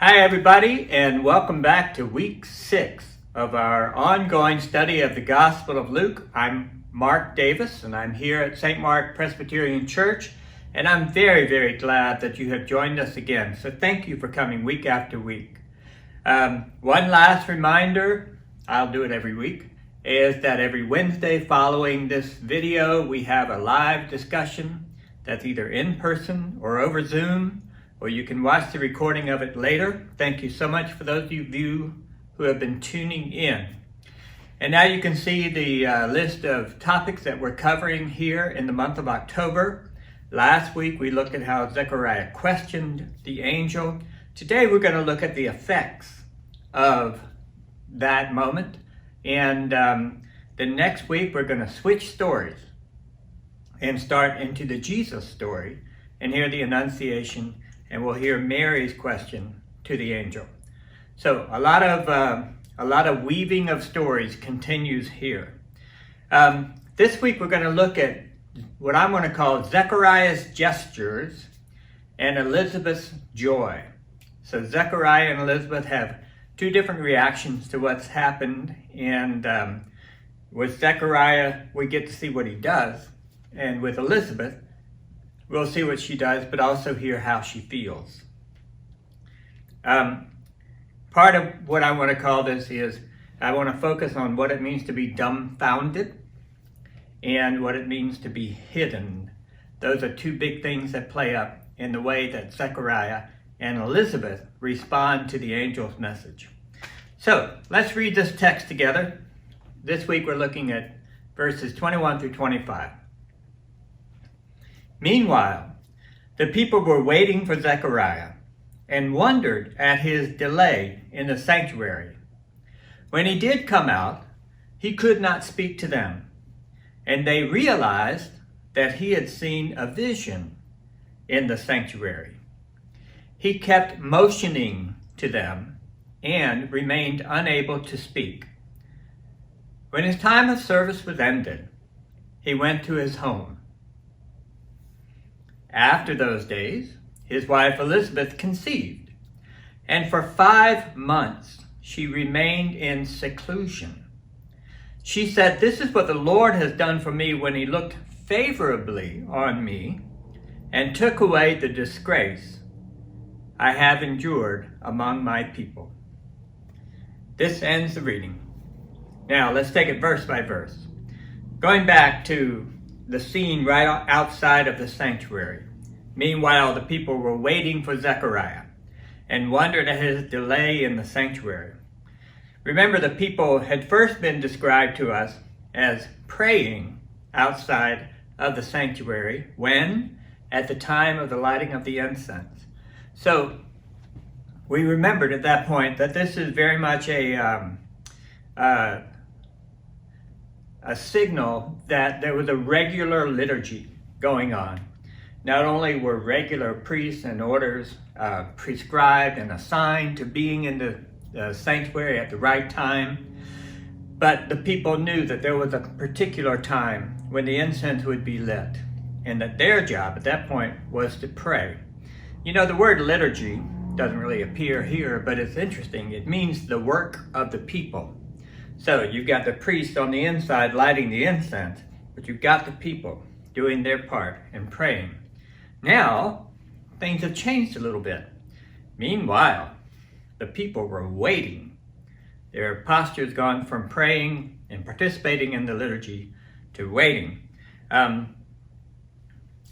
Hi everybody, and welcome back to week 6 of our ongoing study of the Gospel of Luke. I'm Mark Davis, and I'm here at St. Mark Presbyterian Church, and I'm very glad that you have joined us again. So thank you for coming week after week. One last reminder, I'll do it every week, is that every Wednesday following this video, we have a live discussion that's either in person or over Zoom, or you can watch the recording of it later. Thank you so much for those of you who have been tuning in. And now you can see the list of topics that we're covering here in the month of October. Last week we looked at how Zechariah questioned the angel. Today we're going to look at the effects of that moment. And the next week we're going to switch stories and start into the Jesus story and hear the Annunciation, and we'll hear Mary's question to the angel. So a lot of weaving of stories continues here. This week we're going to look at what I'm going to call Zechariah's gestures and Elizabeth's joy. So Zechariah and Elizabeth have two different reactions to what's happened, and with Zechariah we get to see what he does, and with Elizabeth we'll see what she does, but also hear how she feels. Part of what I want to call this is I want to focus on what it means to be dumbfounded and what it means to be hidden. Those are two big things that play up in the way that Zechariah and Elizabeth respond to the angel's message. So let's read this text together. This week we're looking at verses 21 through 25. Meanwhile, the people were waiting for Zechariah and wondered at his delay in the sanctuary. When he did come out, he could not speak to them, and they realized that he had seen a vision in the sanctuary. He kept motioning to them and remained unable to speak. When his time of service was ended, he went to his home. After those days, his wife Elizabeth conceived, and for 5 months she remained in seclusion. She said, "This is what the Lord has done for me when he looked favorably on me and took away the disgrace I have endured among my people." This ends the reading. Now let's take it verse by verse. Going back to the scene right outside of the sanctuary. Meanwhile, the people were waiting for Zechariah and wondered at his delay in the sanctuary. Remember, the people had first been described to us as praying outside of the sanctuary when? At the time of the lighting of the incense. So we remembered at that point that this is very much a signal that there was a regular liturgy going on. Not only were regular priests and orders prescribed and assigned to being in the sanctuary at the right time, but the people knew that there was a particular time when the incense would be lit, and that their job at that point was to pray. You know, the word liturgy doesn't really appear here, but it's interesting. It means the work of the people. So you've got the priest on the inside lighting the incense, but you've got the people doing their part and praying. Now, things have changed a little bit. Meanwhile, the people were waiting. Their posture's gone from praying and participating in the liturgy to waiting. And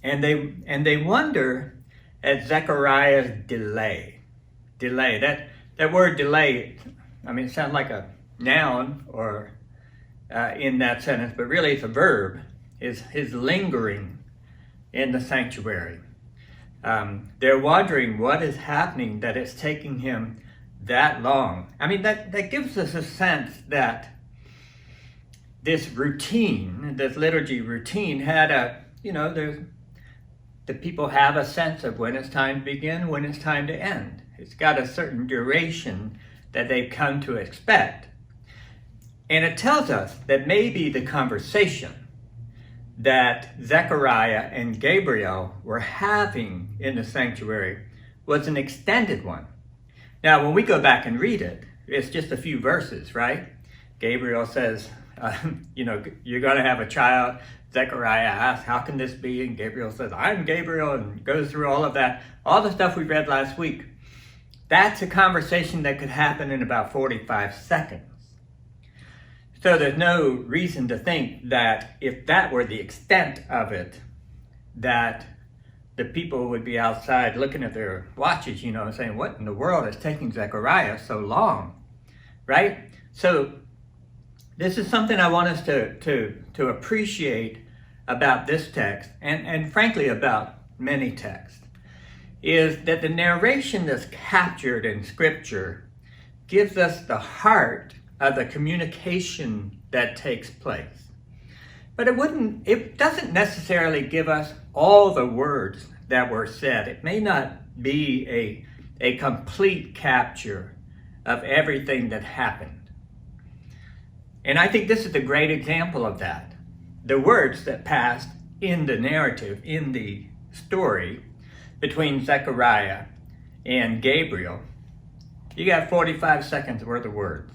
they wonder at Zechariah's delay. Delay. That word delay, I mean, it sounds like a noun or in that sentence, but really it's a verb, is his lingering in the sanctuary. They're wondering what is happening that it's taking him that long. I mean, that gives us a sense that this routine, this liturgy routine had the people have a sense of when it's time to begin, when it's time to end. It's got a certain duration that they've come to expect. And it tells us that maybe the conversation that Zechariah and Gabriel were having in the sanctuary was an extended one. Now, when we go back and read it, it's just a few verses, right? Gabriel says, you're going to have a child. Zechariah asks, how can this be? And Gabriel says, I'm Gabriel, and goes through all of that, all the stuff we read last week. That's a conversation that could happen in about 45 seconds. So there's no reason to think that if that were the extent of it, that the people would be outside looking at their watches, saying, what in the world is taking Zechariah so long, right? So this is something I want us to appreciate about this text, and frankly about many texts, is that the narration that's captured in Scripture gives us the heart of the communication that takes place. But it doesn't necessarily give us all the words that were said. It may not be a complete capture of everything that happened. And I think this is a great example of that. The words that passed in the narrative, in the story, between Zechariah and Gabriel, you got 45 seconds worth of words.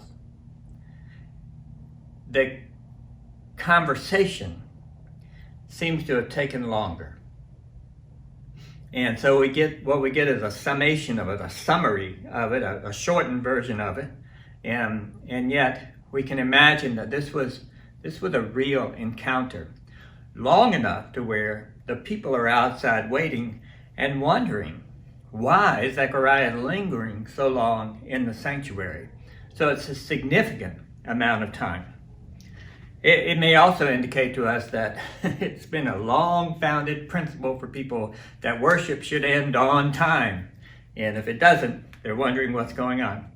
The conversation seems to have taken longer. And so what we get is a summation of it, a summary of it, a shortened version of it. And yet we can imagine that this was a real encounter, long enough to where the people are outside waiting and wondering, why is Zechariah lingering so long in the sanctuary? So it's a significant amount of time. It may also indicate to us that it's been a long-founded principle for people that worship should end on time. And if it doesn't, they're wondering what's going on.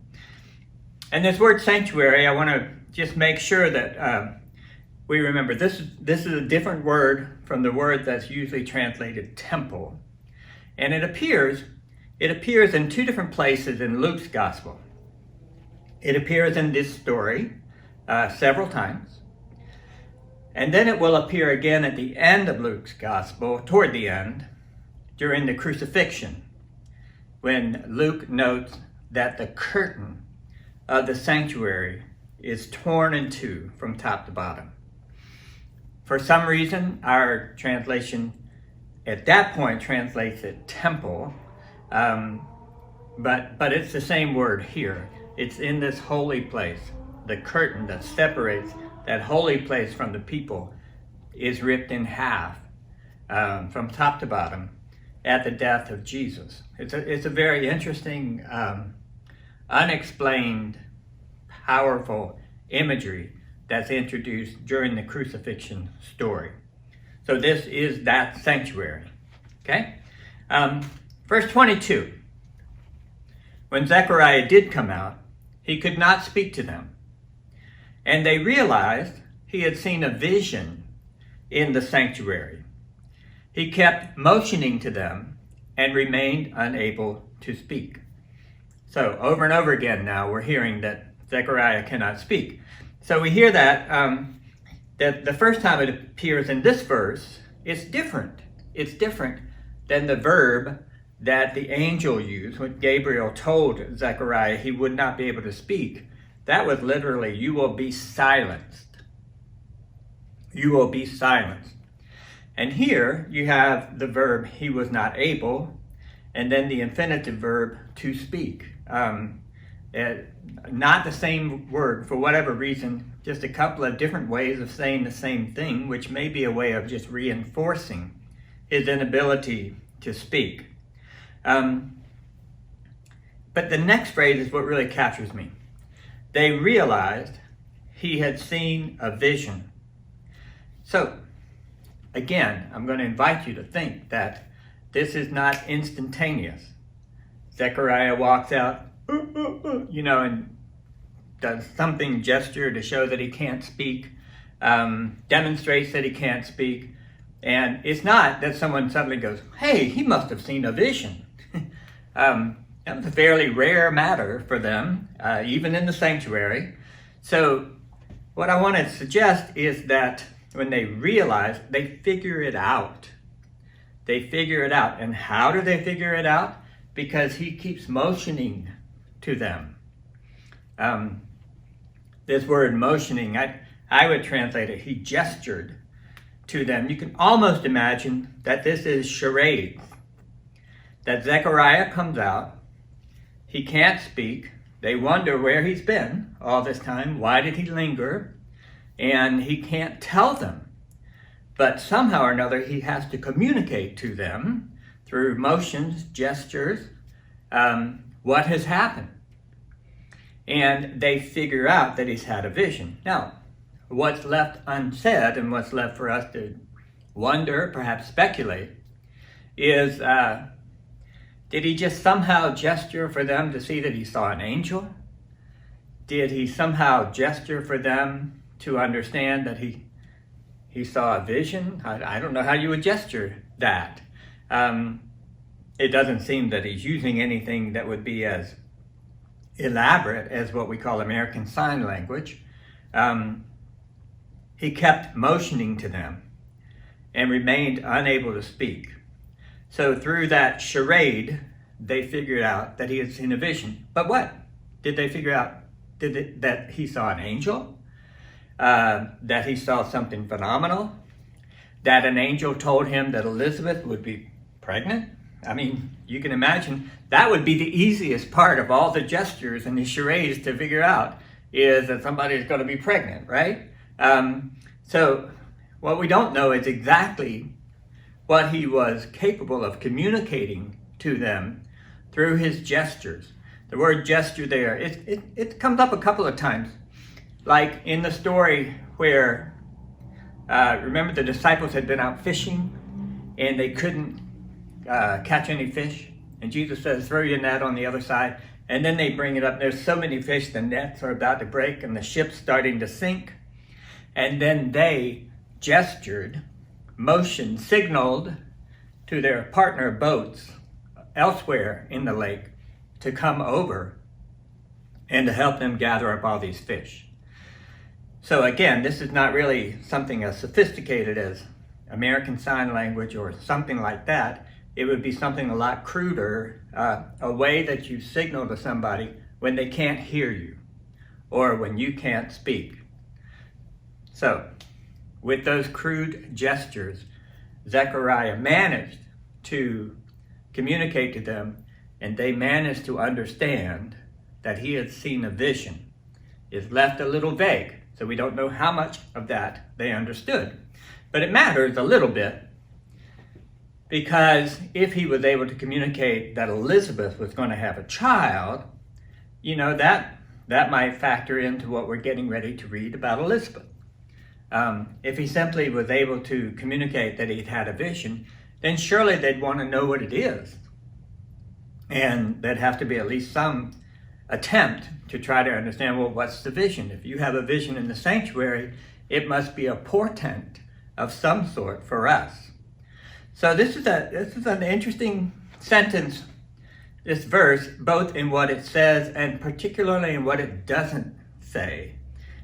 And this word sanctuary, I want to just make sure that we remember this is a different word from the word that's usually translated temple. And it appears in two different places in Luke's gospel. It appears in this story several times. And then it will appear again at the end of Luke's gospel, toward the end, during the crucifixion, when Luke notes that the curtain of the sanctuary is torn in two from top to bottom. For some reason, our translation at that point translates it temple, but it's the same word here. It's in this holy place. The curtain that separates that holy place from the people is ripped in half from top to bottom at the death of Jesus. It's a very interesting, unexplained, powerful imagery that's introduced during the crucifixion story. So this is that sanctuary. Okay? Verse 22. When Zechariah did come out, he could not speak to them. And they realized he had seen a vision in the sanctuary. He kept motioning to them and remained unable to speak. So over and over again now we're hearing that Zechariah cannot speak. So we hear that that the first time it appears in this verse, it's different. It's different than the verb that the angel used when Gabriel told Zechariah he would not be able to speak. That was literally, you will be silenced. You will be silenced. And here you have the verb, he was not able, and then the infinitive verb, to speak. Not the same word for whatever reason, just a couple of different ways of saying the same thing, which may be a way of just reinforcing his inability to speak. But the next phrase is what really captures me. They realized he had seen a vision. So, again, I'm going to invite you to think that this is not instantaneous. Zechariah walks out, and does something gesture to show that he can't speak, demonstrates that he can't speak. And it's not that someone suddenly goes, hey, he must have seen a vision. That was a fairly rare matter for them, even in the sanctuary. So what I want to suggest is that when they realize, they figure it out. They figure it out. And how do they figure it out? Because he keeps motioning to them. This word motioning, I would translate it, he gestured to them. You can almost imagine that this is charades. That Zechariah comes out, he can't speak, they wonder where he's been all this time, why did he linger, and he can't tell them. But somehow or another he has to communicate to them through motions, gestures, what has happened. And they figure out that he's had a vision. Now, what's left unsaid and what's left for us to wonder, perhaps speculate, is did he just somehow gesture for them to see that he saw an angel? Did he somehow gesture for them to understand that he saw a vision? I don't know how you would gesture that. It doesn't seem that he's using anything that would be as elaborate as what we call American Sign Language. He kept motioning to them and remained unable to speak. So through that charade, they figured out that he had seen a vision. But what? Did they figure out? That he saw an angel? That he saw something phenomenal? That an angel told him that Elizabeth would be pregnant? I mean, you can imagine that would be the easiest part of all the gestures and the charades to figure out, is that somebody is going to be pregnant, right? So what we don't know is exactly what he was capable of communicating to them through his gestures. The word gesture there, it comes up a couple of times. Like in the story where, remember the disciples had been out fishing and they couldn't catch any fish. And Jesus says, throw your net on the other side. And then they bring it up. There's so many fish, the nets are about to break and the ship's starting to sink. And then they gestured, motioned, signaled to their partner boats elsewhere in the lake to come over and to help them gather up all these fish. So again, this is not really something as sophisticated as American Sign Language or something like that. It would be something a lot cruder, a way that you signal to somebody when they can't hear you or when you can't speak. So, with those crude gestures, Zechariah managed to communicate to them, and they managed to understand that he had seen a vision. It's left a little vague, so we don't know how much of that they understood. But it matters a little bit, because if he was able to communicate that Elizabeth was going to have a child, you know, that might factor into what we're getting ready to read about Elizabeth. If he simply was able to communicate that he'd had a vision, then surely they'd want to know what it is. And there'd have to be at least some attempt to try to understand, well, what's the vision? If you have a vision in the sanctuary, it must be a portent of some sort for us. So this is an interesting sentence, this verse, both in what it says and particularly in what it doesn't say.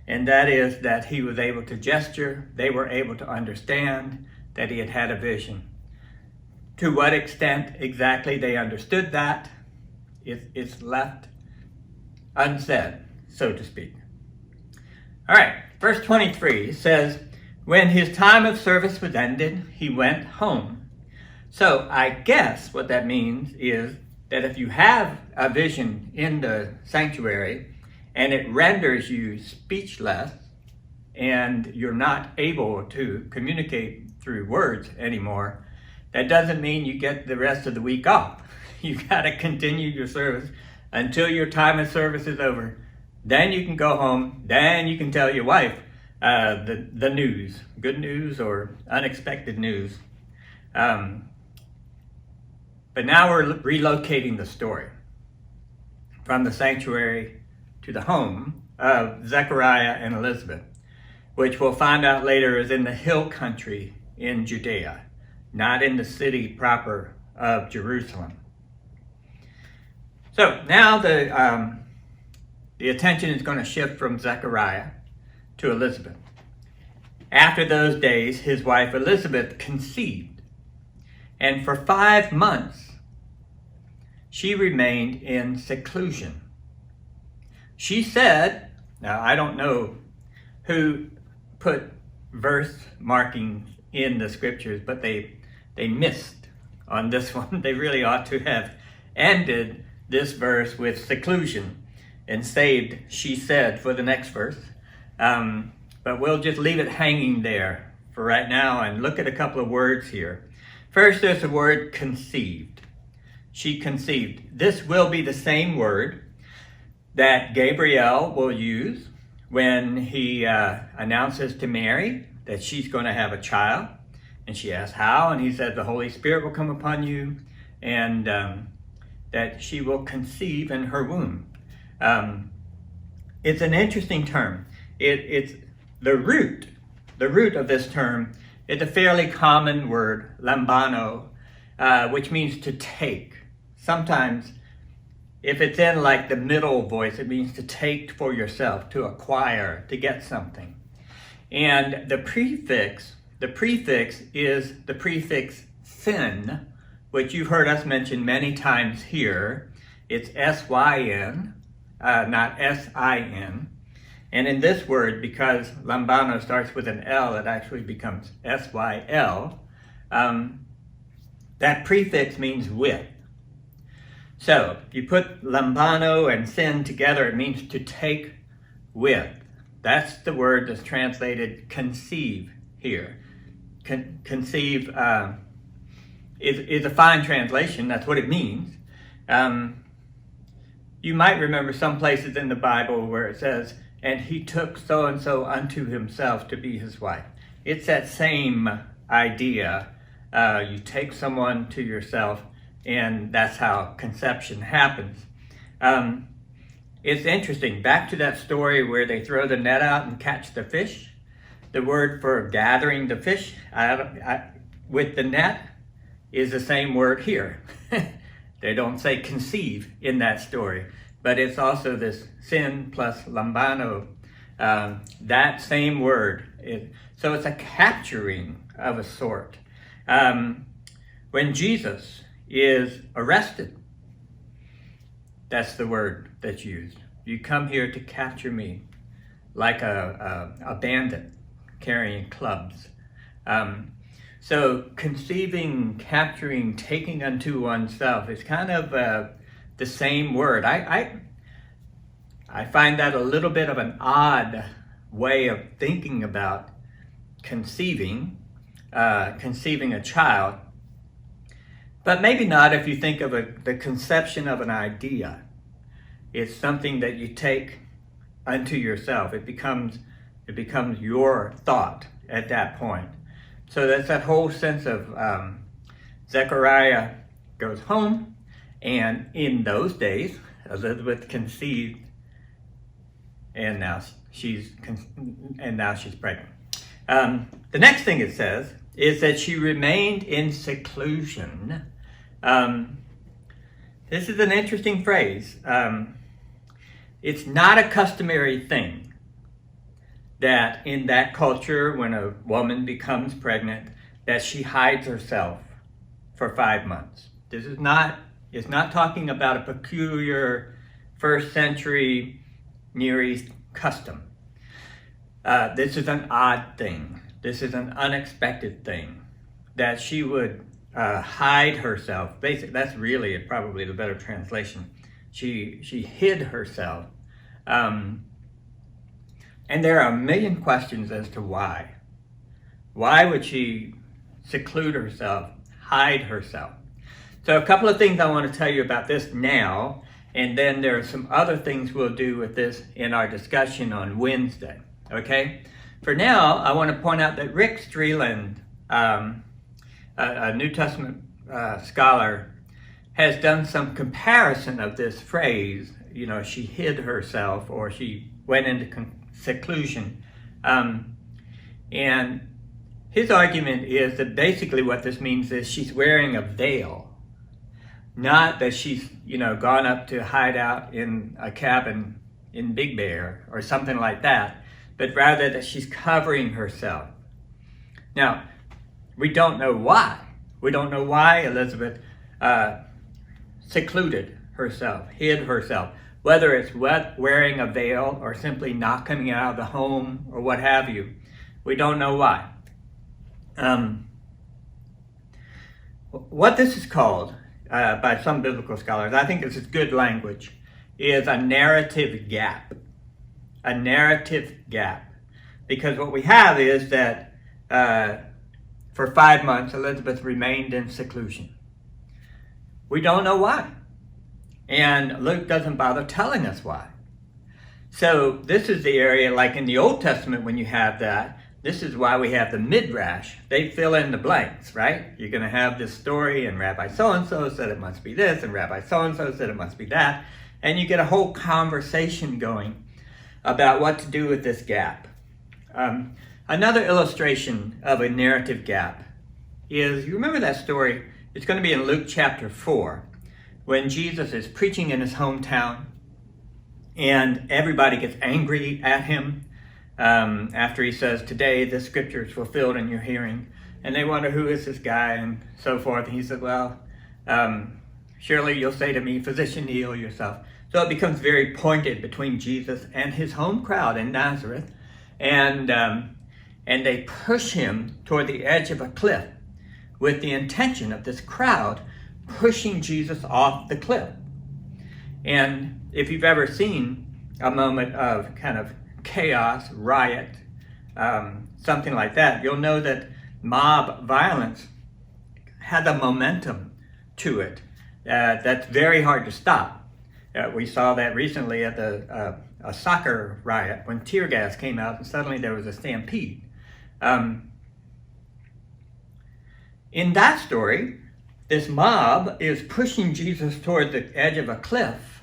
And that is that he was able to gesture, they were able to understand that he had had a vision. To what extent exactly they understood that, it's left unsaid, so to speak. All right, verse 23 says, when his time of service was ended, he went home. So I guess what that means is that if you have a vision in the sanctuary and it renders you speechless and you're not able to communicate through words anymore, that doesn't mean you get the rest of the week off. You got to continue your service until your time of service is over. Then you can go home. Then you can tell your wife the news, good news or unexpected news. But now we're relocating the story from the sanctuary to the home of Zechariah and Elizabeth, which we'll find out later is in the hill country in Judea, not in the city proper of Jerusalem. So now the attention is going to shift from Zechariah to Elizabeth. After those days, his wife Elizabeth conceived, and for 5 months she remained in seclusion. She said, now I don't know who put verse markings in the scriptures, but they missed on this one. They really ought to have ended this verse with seclusion and saved she said for the next verse. But we'll just leave it hanging there for right now and look at a couple of words here. First, there's the word conceived. She conceived. This will be the same word that Gabriel will use when he announces to Mary that she's going to have a child. And she asks how, and he said the Holy Spirit will come upon you, and that she will conceive in her womb. It's an interesting term. It's the root of this term is a fairly common word, lambano, which means to take. Sometimes, if it's in like the middle voice, it means to take for yourself, to acquire, to get something. And the prefix is the prefix sin, which you've heard us mention many times here. It's S-Y-N, not S-I-N. And in this word, because lambano starts with an L, it actually becomes S-Y-L. That prefix means with. So you put lambano and sin together, it means to take with. That's the word that's translated conceive here. Conceive is a fine translation. That's what it means. You might remember some places in the Bible where it says, and he took so-and-so unto himself to be his wife. It's that same idea. You take someone to yourself, and that's how conception happens. It's interesting. Back to that story where they throw the net out and catch the fish. The word for gathering the fish with the net is the same word here. They don't say conceive in that story, but it's also this sin plus lambano, that same word. So it's a capturing of a sort. When Jesus is arrested, that's the word that's used. You come here to capture me, like a bandit carrying clubs. So conceiving, capturing, taking unto oneself is kind of the same word. I find that a little bit of an odd way of thinking about conceiving a child. But maybe not if you think of the conception of an idea. It's something that you take unto yourself. It becomes your thought at that point. So that's that whole sense of Zechariah goes home, and in those days, Elizabeth conceived, and now she's pregnant. The next thing it says is that she remained in seclusion. This is an interesting phrase. It's not a customary thing that in that culture, when a woman becomes pregnant, that she hides herself for 5 months. It's not talking about a peculiar first century Near East custom. This is an odd thing. This is an unexpected thing, that she would hide herself. Basically, that's really probably the better translation. She hid herself. And there are a million questions as to why. Why would she seclude herself, hide herself? So a couple of things I want to tell you about this now, and then there are some other things we'll do with this in our discussion on Wednesday, okay? For now, I want to point out that Rick Streeland, a New Testament scholar, has done some comparison of this phrase, she hid herself or she went into seclusion. And his argument is that basically what this means is she's wearing a veil. Not that she's, gone up to hide out in a cabin in Big Bear or something like that, but rather that she's covering herself. Now, we don't know why. We don't know why Elizabeth secluded herself, hid herself. whether it's wearing a veil or simply not coming out of the home or what have you. We don't know why. What this is called by some biblical scholars, I think this is good language, is a narrative gap. A narrative gap. Because what we have is that for 5 months, Elizabeth remained in seclusion. We don't know why. And Luke doesn't bother telling us why. So this is the area, like in the Old Testament, when you have that, this is why we have the Midrash. They fill in the blanks, right? You're going to have this story, and Rabbi so-and-so said it must be this, and Rabbi so-and-so said it must be that. And you get a whole conversation going about what to do with this gap. Another illustration of a narrative gap is, you remember that story? It's going to be in Luke chapter 4, when Jesus is preaching in his hometown, and everybody gets angry at him after he says, "Today this scripture is fulfilled in your hearing." And they wonder, who is this guy, and so forth. And he said, well, surely you'll say to me, "Physician, heal yourself." So it becomes very pointed between Jesus and his home crowd in Nazareth. And they push him toward the edge of a cliff with the intention of this crowd pushing Jesus off the cliff. And if you've ever seen a moment of kind of chaos, riot, something like that, you'll know that mob violence has a momentum to it that's very hard to stop. We saw that recently at a soccer riot when tear gas came out and suddenly there was a stampede. In that story, this mob is pushing Jesus toward the edge of a cliff.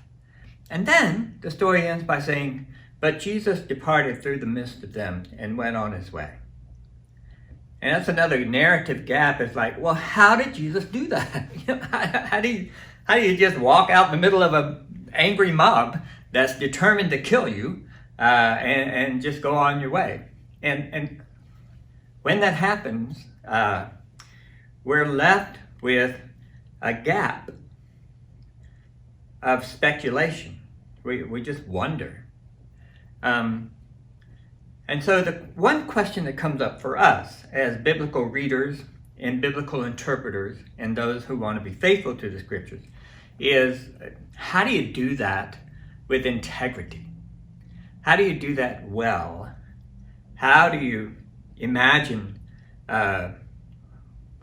And then the story ends by saying, "But Jesus departed through the midst of them and went on his way." And that's another narrative gap. It's like, well, how did Jesus do that? How do you just walk out in the middle of an angry mob that's determined to kill you and just go on your way? And when that happens, we're left with a gap of speculation. We just wonder. And so the one question that comes up for us as biblical readers and biblical interpreters and those who want to be faithful to the scriptures is, how do you do that with integrity? How do you do that well? How do you imagine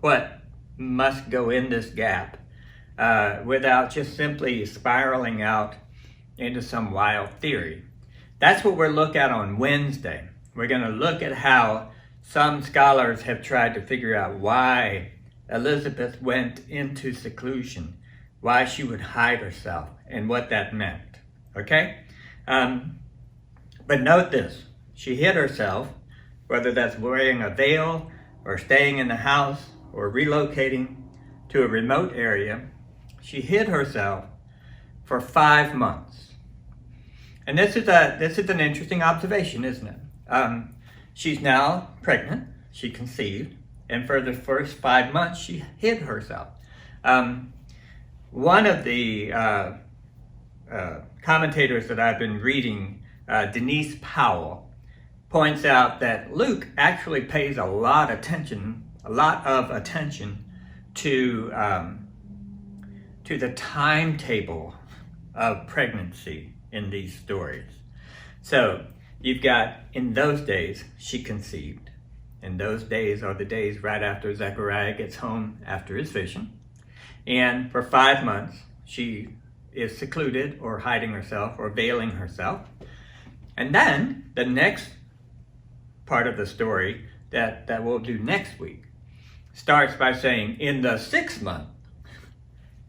what must go in this gap without just simply spiraling out into some wild theory? That's what we'll look at on Wednesday. We're going to look at how some scholars have tried to figure out why Elizabeth went into seclusion, why she would hide herself, and what that meant. Okay? But note this. She hid herself, whether that's wearing a veil or staying in the house or relocating to a remote area. She hid herself for 5 months. And this is an interesting observation, isn't it? She's now pregnant. She conceived. And for the first 5 months, she hid herself. One of the commentators that I've been reading, Denise Powell, points out that Luke actually pays a lot of attention to the timetable of pregnancy in these stories. So you've got, in those days, she conceived. And those days are the days right after Zechariah gets home after his vision. And for 5 months, she is secluded or hiding herself or veiling herself. And then the next part of the story that we'll do next week starts by saying, in the 6th month,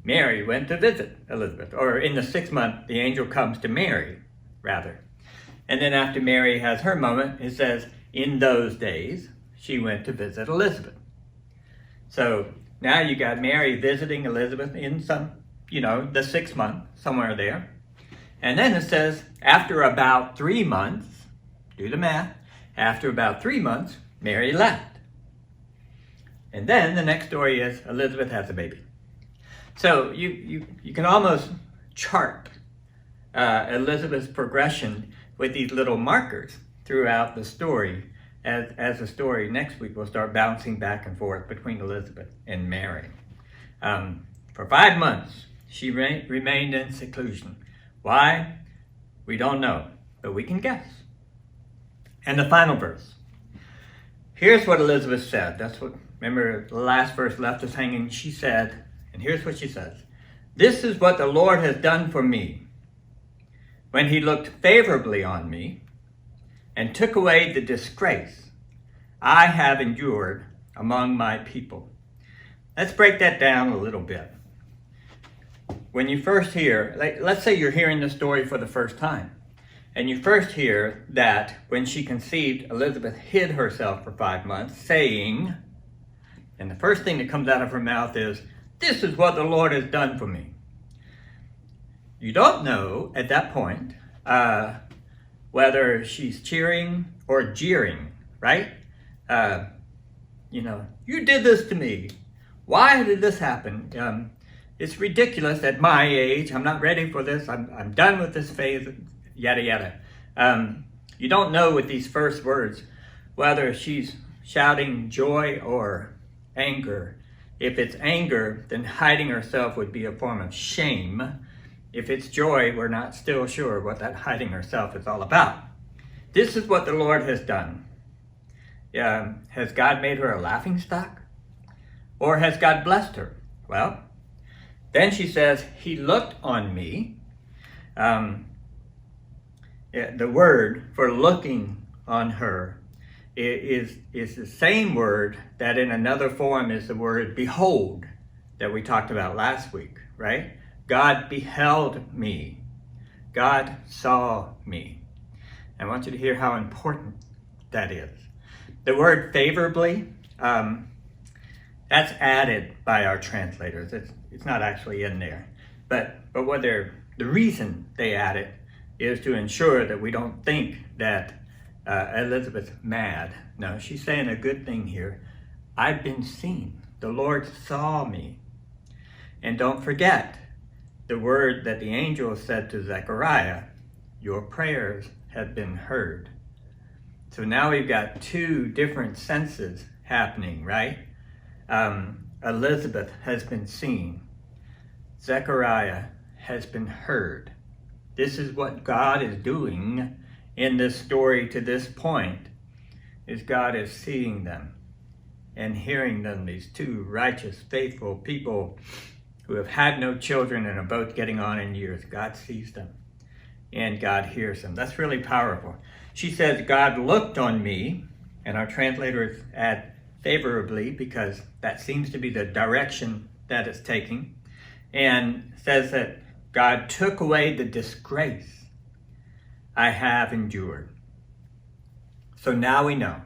Mary went to visit Elizabeth. Or in the 6th month, the angel comes to Mary, rather. And then after Mary has her moment, it says, in those days, she went to visit Elizabeth. So now you got Mary visiting Elizabeth in the 6th month, somewhere there. And then it says, after about 3 months, do the math, after about 3 months, Mary left. And then the next story is Elizabeth has a baby. So you can almost chart Elizabeth's progression with these little markers throughout the story. As the story next week will start bouncing back and forth between Elizabeth and Mary. For 5 months, she remained in seclusion. Why? We don't know, but we can guess. And the final verse. Here's what Elizabeth said. Remember the last verse left us hanging. She said, and here's what she says. This is what the Lord has done for me when he looked favorably on me and took away the disgrace I have endured among my people. Let's break that down a little bit. When you first hear, let's say you're hearing the story for the first time, and you first hear that when she conceived, Elizabeth hid herself for 5 months, saying, and the first thing that comes out of her mouth is, this is what the Lord has done for me. You don't know at that point whether she's cheering or jeering, right? You did this to me. Why did this happen? It's ridiculous at my age. I'm not ready for this. I'm done with this phase, yada, yada. You don't know with these first words whether she's shouting joy or anger. If it's anger, then hiding herself would be a form of shame. If it's joy, we're not still sure what that hiding herself is all about. This is what the Lord has done. Has God made her a laughingstock? Or has God blessed her? Well, then she says, he looked on me. The word for looking on her is the same word that in another form is the word behold that we talked about last week, right? God beheld me. God saw me. I want you to hear how important that is. The word favorably, that's added by our translators. It's not actually in there. But the reason they add it is to ensure that we don't think that Elizabeth's mad. No, she's saying a good thing here. I've been seen. The Lord saw me. And don't forget the word that the angel said to Zechariah, your prayers have been heard. So now we've got 2 different senses happening, right? Elizabeth has been seen. Zechariah has been heard. This is what God is doing in this story to this point, is God is seeing them and hearing them, these 2 righteous, faithful people who have had no children and are both getting on in years. God sees them and God hears them. That's really powerful. She says, God looked on me, and our translators add favorably because that seems to be the direction that it's taking, and says that God took away the disgrace I have endured. So now we know.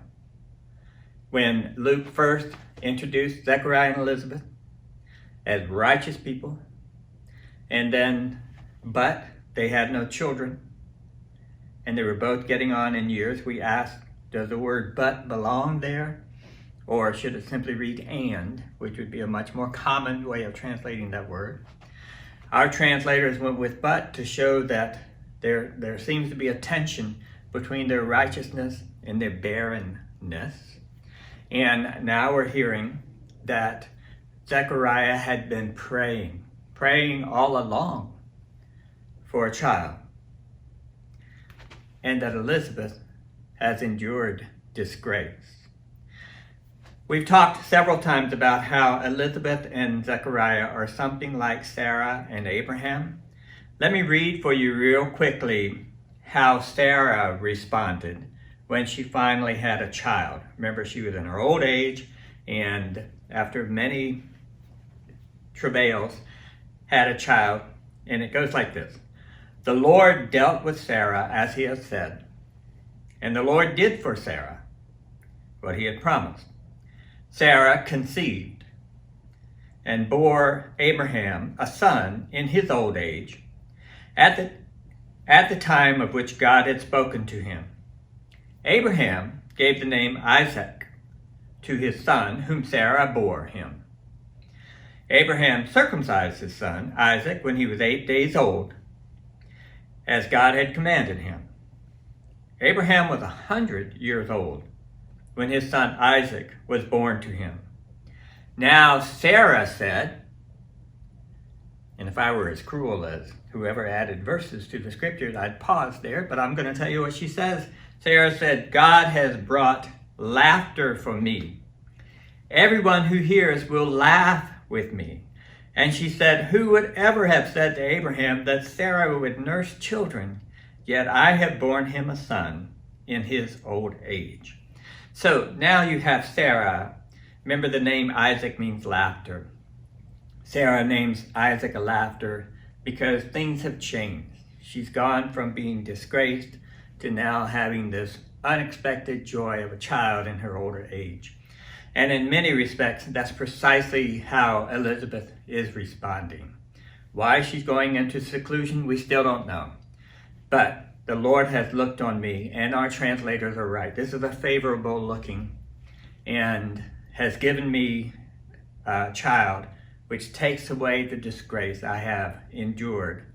When Luke first introduced Zechariah and Elizabeth as righteous people, but they had no children, and they were both getting on in years, we asked, does the word but belong there? Or should it simply read and, which would be a much more common way of translating that word? Our translators went with but to show that there seems to be a tension between their righteousness and their barrenness. And now we're hearing that Zechariah had been praying all along for a child, and that Elizabeth has endured disgrace. We've talked several times about how Elizabeth and Zechariah are something like Sarah and Abraham. Let me read for you real quickly how Sarah responded when she finally had a child. Remember, she was in her old age, and after many travails, had a child, and it goes like this. The Lord dealt with Sarah as he had said, and the Lord did for Sarah what he had promised. Sarah conceived and bore Abraham a son in his old age at the time of which God had spoken to him. Abraham gave the name Isaac to his son whom Sarah bore him. Abraham circumcised his son Isaac when he was 8 days old, as God had commanded him. Abraham was 100 years old when his son Isaac was born to him. Now Sarah said, and if I were as cruel as whoever added verses to the scriptures, I'd pause there, but I'm going to tell you what she says. Sarah said, God has brought laughter for me. Everyone who hears will laugh with me. And she said, who would ever have said to Abraham that Sarah would nurse children? Yet I have borne him a son in his old age. So now you have Sarah. Remember, the name Isaac means laughter. Sarah names Isaac a laughter because things have changed. She's gone from being disgraced to now having this unexpected joy of a child in her older age. And in many respects, that's precisely how Elizabeth is responding. Why she's going into seclusion, we still don't know. But the Lord has looked on me, and our translators are right. This is a favorable looking, and has given me a child which takes away the disgrace I have endured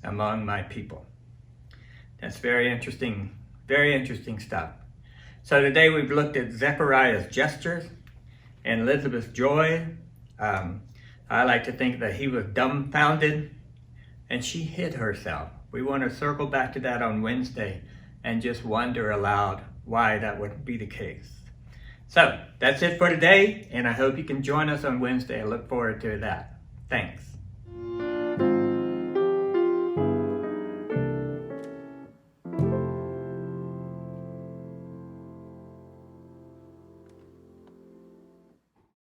among my people. That's very interesting stuff. So today we've looked at Zechariah's gestures and Elizabeth's joy. I like to think that he was dumbfounded and she hid herself. We want to circle back to that on Wednesday and just wonder aloud why that would be the case. So that's it for today, and I hope you can join us on Wednesday. I look forward to that. Thanks.